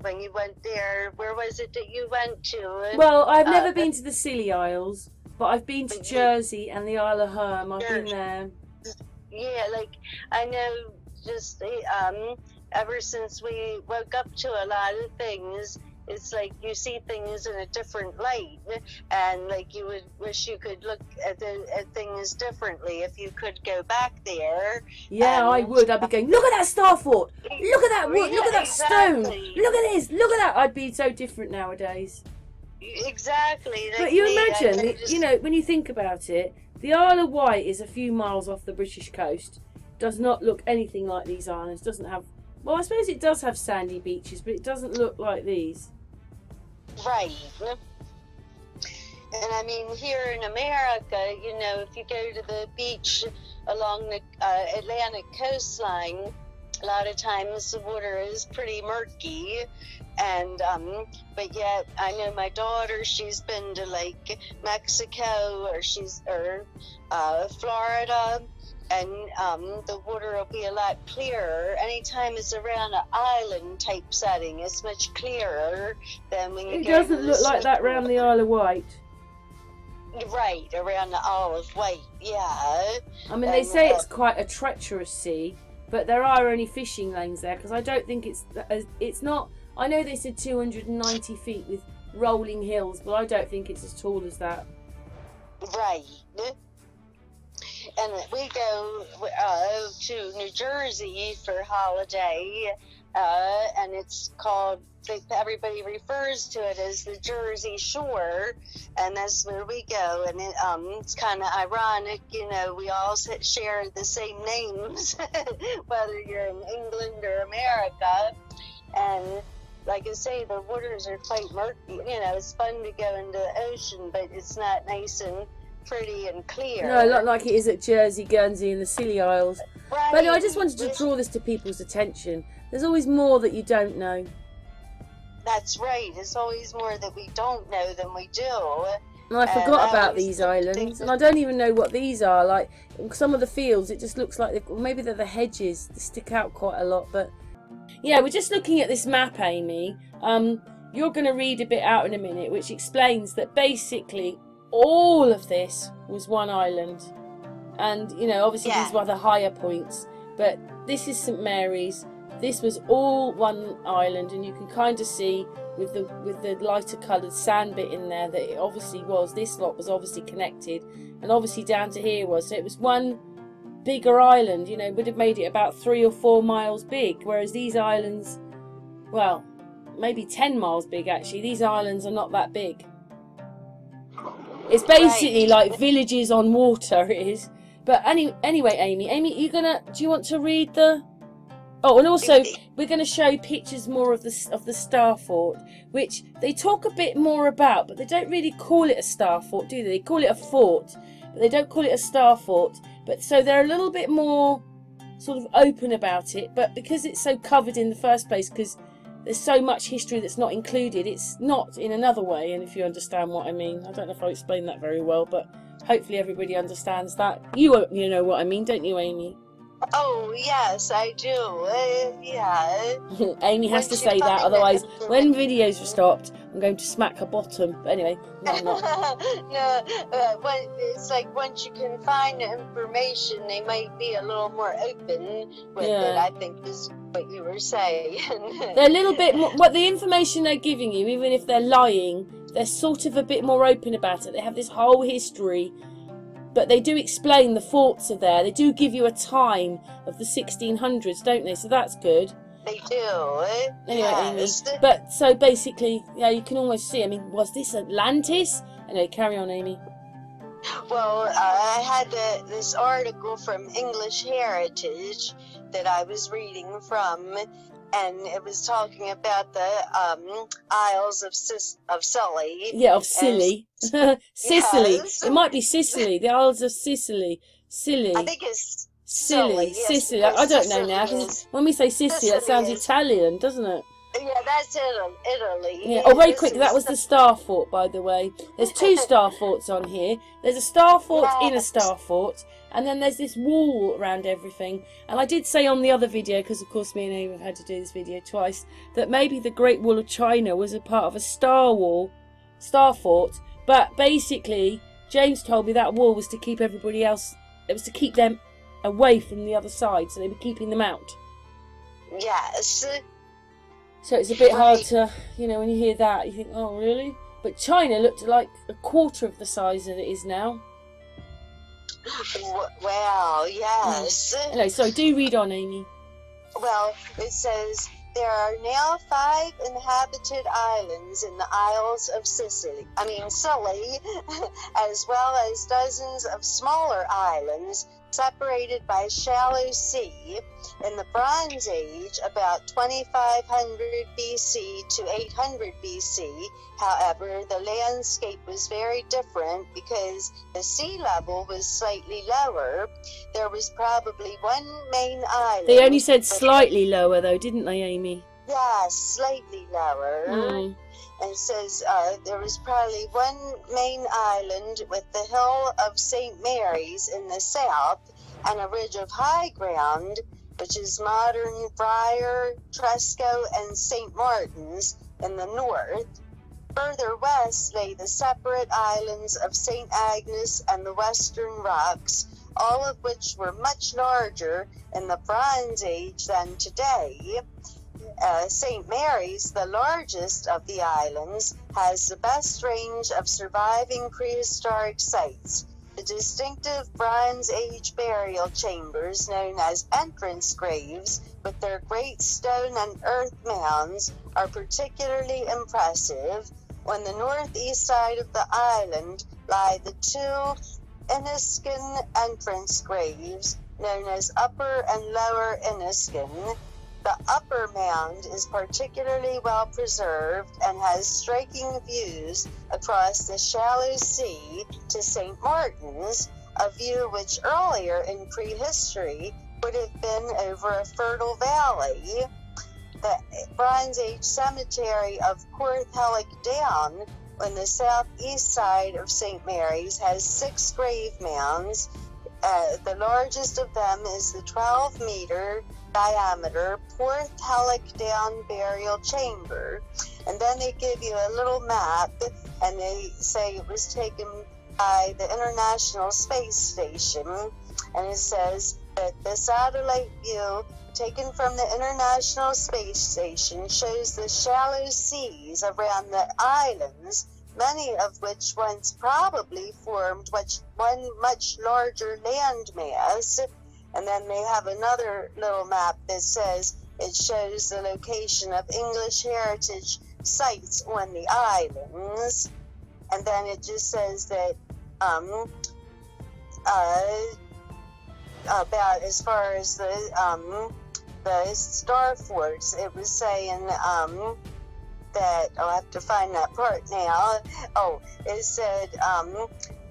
when you went there, where was it that you went to? Well, I've never been to the Scilly Isles, but I've been to Jersey and the Isle of Herm. I've been there. Yeah, like I know, just ever since we woke up to a lot of things, it's like you see things in a different light, and like you would wish you could look at things differently if you could go back there. Yeah, I would. I'd be going, look at that star fort, look at that wood, look at that stone, look at this, look at that. I'd be so different nowadays. Exactly. But you imagine, you know, when you think about it, the Isle of Wight is a few miles off the British coast. Does not look anything like these islands. Doesn't have. Well, I suppose it does have sandy beaches, but it doesn't look like these. Right. And I mean, here in America, you know, if you go to the beach along the Atlantic coastline, a lot of times the water is pretty murky. And but yet I know my daughter, she's been to like Mexico or Florida, and the water will be a lot clearer. Anytime it's around an island type setting, it's much clearer than when you it go doesn't to look like that around the Isle of Wight. Right, around the Isle of Wight, yeah. I mean, they say it's quite a treacherous sea, but there are only fishing lanes there, because I don't think it's not. I know they said 290 feet with rolling hills, but I don't think it's as tall as that. Right. And we go to New Jersey for holiday, and it's called, everybody refers to it as the Jersey Shore, and that's where we go. And it's kind of ironic, you know, we all share the same names, whether you're in England or America. And like I say, the waters are quite murky. You know, it's fun to go into the ocean, but it's not nice and pretty and clear. No, not like it is at Jersey, Guernsey and the Scilly Isles. Right. But no, I just wanted to draw this to people's attention. There's always more that you don't know. That's right. It's always more that we don't know than we do. And I forgot about these islands, and I don't even know what these are. Like some of the fields, it just looks like maybe they're the hedges. They stick out quite a lot. But yeah, we're just looking at this map, Amy. You're going to read a bit out in a minute, which explains that basically all of this was one island, and you know, obviously these were the higher points, but this is St Mary's. This was all one island, and you can kind of see with the lighter coloured sand bit in there that it obviously was. This lot was obviously connected, and obviously down to here was. So it was one bigger island. You know, would have made it about 3 or 4 miles big, whereas these islands, well, maybe 10 miles big actually. These islands are not that big. It's basically like villages on water, it is. But anyway, Amy, do you want to read the? Oh, and also we're going to show pictures more of the star fort, which they talk a bit more about, but they don't really call it a star fort, do they? They call it a fort, but they don't call it a star fort. But so they're a little bit more sort of open about it. But because it's so covered in the first place, because there's so much history that's not included, it's not in another way. And if you understand what I mean, I don't know if I explained that very well, but hopefully everybody understands that. You know what I mean, don't you, Amy? Oh, yes, I do. Yeah. Amy has to Once you say that, find otherwise it, when videos are stopped, I'm going to smack her bottom. But anyway, no, I'm not. no, it's like once you can find the information, they might be a little more open with it, I think is what you were saying. They're a little bit more, what the information they're giving you, even if they're lying, they're sort of a bit more open about it. They have this whole history, but they do explain the forts are there. They do give you a time of the 1600s, don't they? So that's good. They do. Anyway, yes. Amy. But so basically, yeah, you can almost see. I mean, was this Atlantis? Anyway, carry on, Amy. Well, I had this article from English Heritage that I was reading from, and it was talking about the Isles of Scilly. Yeah, of Scilly. Sicily. Yes. It might be Sicily. The Isles of Sicily. Scilly. I think it's Scilly. yes, Sicily. I don't know now. When we say Sicily, that sounds Italian, doesn't it? Yeah, that's Italy. Yeah. Oh, very quick. That was the Star Fort, by the way. There's 2 Star Forts on here. There's a Star Fort in a Star Fort, and then there's this wall around everything. And I did say on the other video, because of course me and Amy have had to do this video twice, that maybe the Great Wall of China was a part of a Star Fort. But basically, James told me that wall was to keep everybody else. It was to keep them away from the other side, so they were keeping them out. Yes. So it's a bit hard to, you know, when you hear that, you think, oh, really? But China looked like a quarter of the size that it is now. Well, yes. Anyway, sorry, do read on, Amy. Well, it says, there are now 5 inhabited islands in the Isles of Scilly, as well as dozens of smaller islands separated by shallow sea. In the Bronze Age, about 2500 BC to 800 BC, however, the landscape was very different because the sea level was slightly lower. There was probably one main island. They only said slightly lower, though, didn't they, Amy? Yeah, slightly lower. And it says there was probably one main island with the hill of St. Mary's in the south and a ridge of high ground, which is modern Friar, Tresco, and St. Martin's in the north. Further west lay the separate islands of St. Agnes and the Western Rocks, all of which were much larger in the Bronze Age than today. St. Mary's, the largest of the islands, has the best range of surviving prehistoric sites. The distinctive Bronze Age burial chambers, known as entrance graves, with their great stone and earth mounds, are particularly impressive. On the northeast side of the island lie the 2 Inniskin entrance graves, known as Upper and Lower Inniskin. The upper mound is particularly well preserved and has striking views across the shallow sea to St. Martin's, a view which earlier in prehistory would have been over a fertile valley. The Bronze Age cemetery of Porthelic Down on the southeast side of St. Mary's has 6 grave mounds. The largest of them is the 12-meter diameter Porthelic Down burial chamber. And then they give you a little map, and they say it was taken by the International Space Station. And it says that the satellite view taken from the International Space Station shows the shallow seas around the islands, many of which once probably formed one much larger landmass. And then they have another little map that says it shows the location of English heritage sites on the islands. And then it just says that about as far as the star forts, it was saying that, I'll have to find that part now. Oh, it said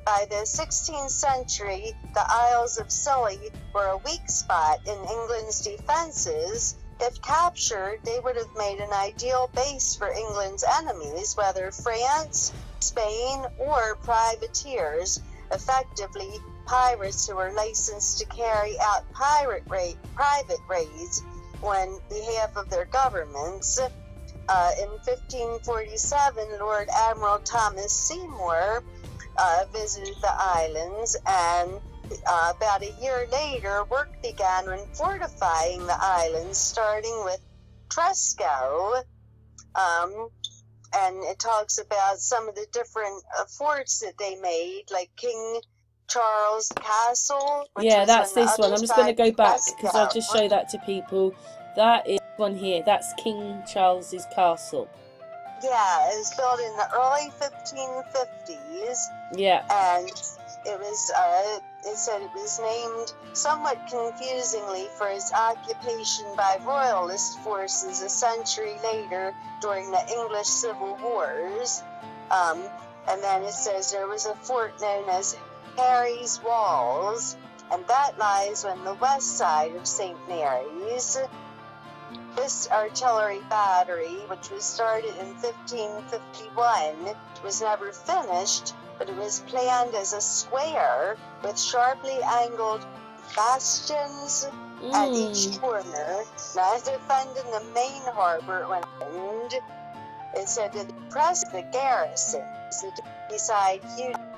by the 16th century, the Isles of Scilly were a weak spot in England's defenses. If captured, they would have made an ideal base for England's enemies, whether France, Spain, or privateers. Effectively, pirates who were licensed to carry out private raids on behalf of their governments. In 1547, Lord Admiral Thomas Seymour visited the islands, and about a year later, work began on fortifying the islands, starting with Tresco. And it talks about some of the different forts that they made, like King Charles Castle. Yeah, that's this one. I'm just going to go back because I'll just show that to people. That is one here. That's King Charles's castle. Yeah, it was built in the early 1550s. Yeah. And it was, it said it was named somewhat confusingly for its occupation by royalist forces a century later during the English Civil Wars. And then it says there was a fort known as Harry's Walls, and that lies on the west side of St. Mary's. This artillery battery, which was started in 1551, was never finished, but it was planned as a square with sharply angled bastions at each corner. Now, defending the main harbor when it said to press the garrison beside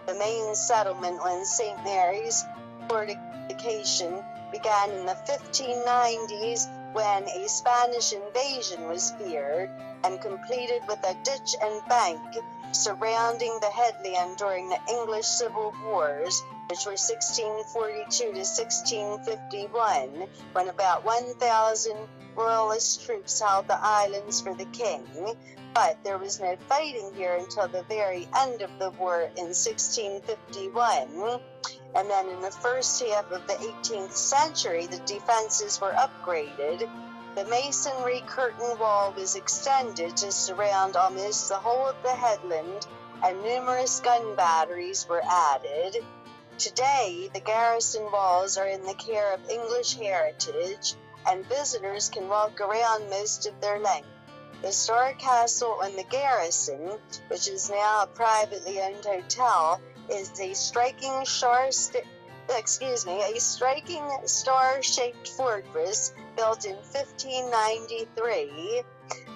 the main settlement when St. Mary's fortification began in the 1590s, when a Spanish invasion was feared, and completed with a ditch and bank surrounding the headland during the English Civil Wars, which were 1642 to 1651, when about 1,000 royalist troops held the islands for the king. But there was no fighting here until the very end of the war in 1651. And then in the first half of the 18th century, the defenses were upgraded. The masonry curtain wall was extended to surround almost the whole of the headland, and numerous gun batteries were added. Today, the garrison walls are in the care of English Heritage, and visitors can walk around most of their length. The Star Castle and the garrison, which is now a privately owned hotel, is a striking star-shaped fortress built in 1593.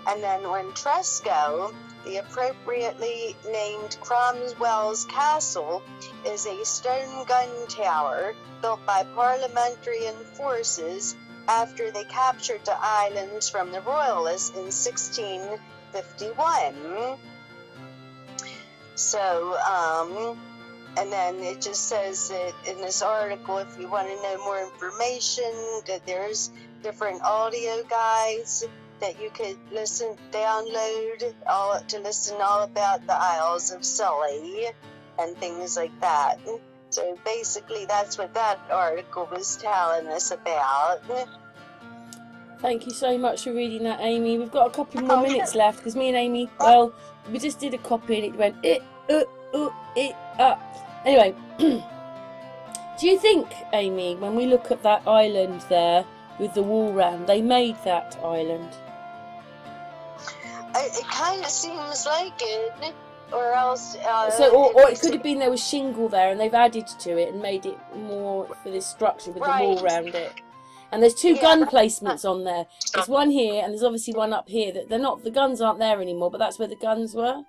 And then when Tresco, the appropriately named Cromwell's Castle, is a stone gun tower built by parliamentarian forces after they captured the islands from the royalists in 1651. So, and then it just says that in this article, if you want to know more information, that there's different audio guides that you could download to listen all about the Isles of Scilly and things like that. So basically, that's what that article was telling us about. Thank you so much for reading that, Amy. We've got a couple more minutes left because me and Amy, well, we just did a copy and it went Anyway, do you think, Amy, when we look at that island there with the wall round, they made that island? It kind of seems like it, or else. Or it could have been there was shingle there and they've added to it and made it more for this structure with the wall round it. And there's two gun placements on there. There's one here and there's obviously one up here. That the guns aren't there anymore, but that's where the guns were.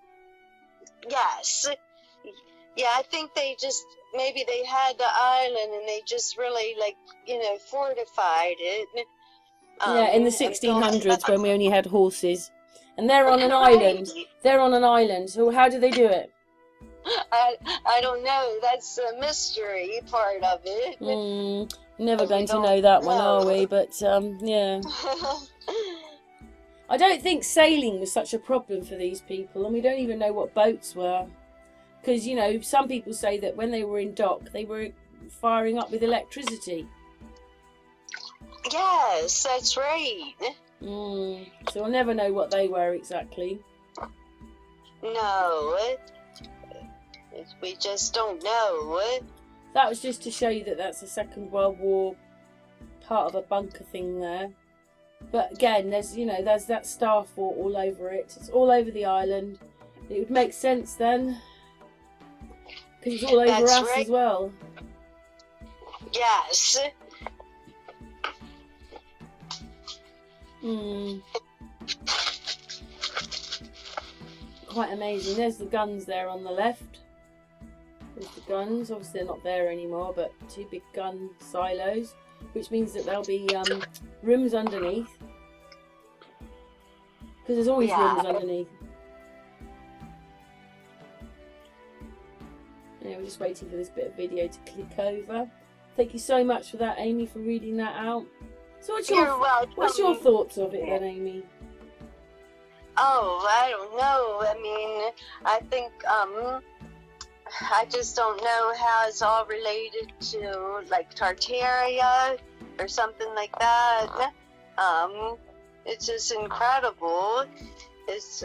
Yes. Yeah, I think maybe they had the island and they just really, fortified it. In the 1600s when we only had horses. And they're on an island. They're on an island. So how do they do it? I don't know. That's the mystery part of it. Never going to know that one, are we? But, yeah. I don't think sailing was such a problem for these people. And we don't even know what boats were. Because, some people say that when they were in dock, they were firing up with electricity. Yes, that's right. So we'll never know what they were exactly. No. We just don't know. That was just to show you that that's a Second World War part of a bunker thing there. But again, there's that star fort all over it. It's all over the island. It would make sense then. Because it's all over us as well. Yes. Quite amazing. There's the guns there on the left. There's the guns. Obviously they're not there anymore, but 2 big gun silos, which means that there'll be rooms underneath. Because there's always rooms underneath. Yeah, we're just waiting for this bit of video to click over. Thank you so much for that, Amy, for reading that out. So what's your thoughts of it then, Amy? Oh, I don't know. I mean, I think, I just don't know how it's all related to, like, Tartaria or something like that. It's just incredible. It's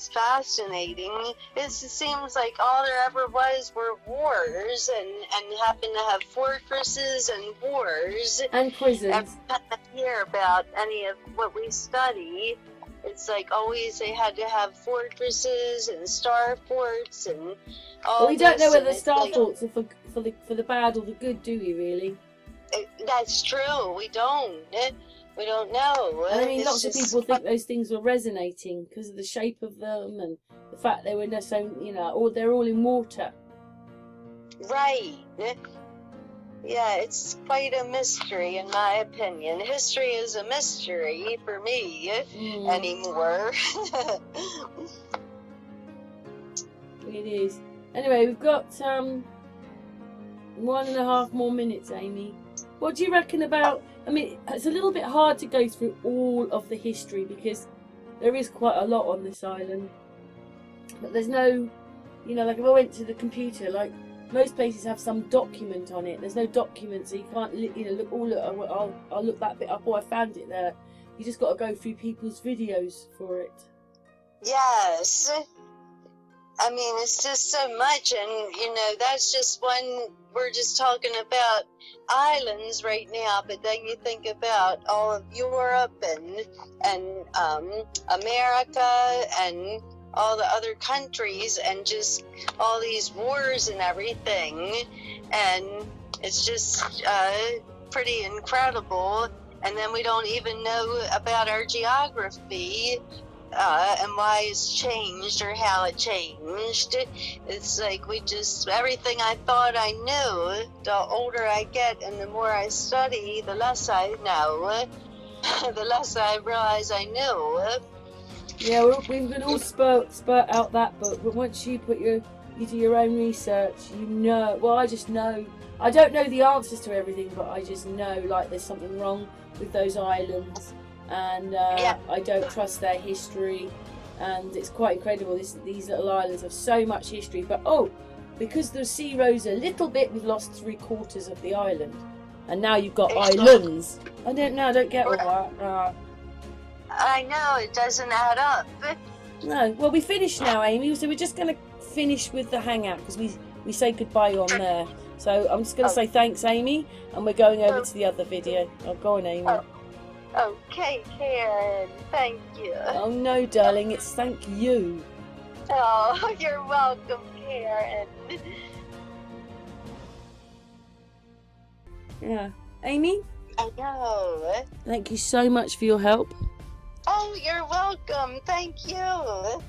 fascinating. It seems like all there ever was were wars, and happened to have fortresses and wars. And prisons. Every time I hear about any of what we study, it's like always they had to have fortresses and star forts and all. Well, we don't know whether the star like, forts are for the bad or the good, do we really? That's true. We don't. We don't know. And I mean, lots of people think those things were resonating because of the shape of them and the fact they were so, you know, or they're all in water. Right. Yeah, it's quite a mystery in my opinion. History is a mystery for me anymore. It is. Anyway, we've got 1.5 more minutes, Amy. What do you reckon about... I mean, it's a little bit hard to go through all of the history because there is quite a lot on this island. But there's no... You know, like if I went to the computer, like most places have some document on it. There's no document, so you can't, you know, look. Oh, look, I'll look that bit up. Oh, I found it there. You just got to go through people's videos for it. Yes. I mean, it's just so much, and you know, that's just one. We're just talking about islands right now, but then you think about all of Europe and America and all the other countries and just all these wars and everything, and it's just pretty incredible. And then we don't even know about our geography and why it's changed or how it changed. It's like we just, everything I thought I knew, the older I get and the more I study, the less I know, the less I realize I knew. Yeah, we can all spurt out that book, but once you do your own research, you know. Well, I just know. I don't know the answers to everything, but I just know like there's something wrong with those islands, and I don't trust their history, and it's quite incredible. These little islands have so much history, but because the sea rose a little bit, we've lost 3/4 of the island, and now you've got islands. I don't get all that. I know, it doesn't add up. No, well, we finished now, Amy, so we're just going to finish with the hangout because we say goodbye on there. So I'm just going to say thanks, Amy, and we're going over to the other video. Oh, go on, Amy. Okay, Karen, thank you. Oh, no, darling, it's thank you. Oh, you're welcome, Karen. Yeah. Amy? I know. Thank you so much for your help. Oh, you're welcome. Thank you.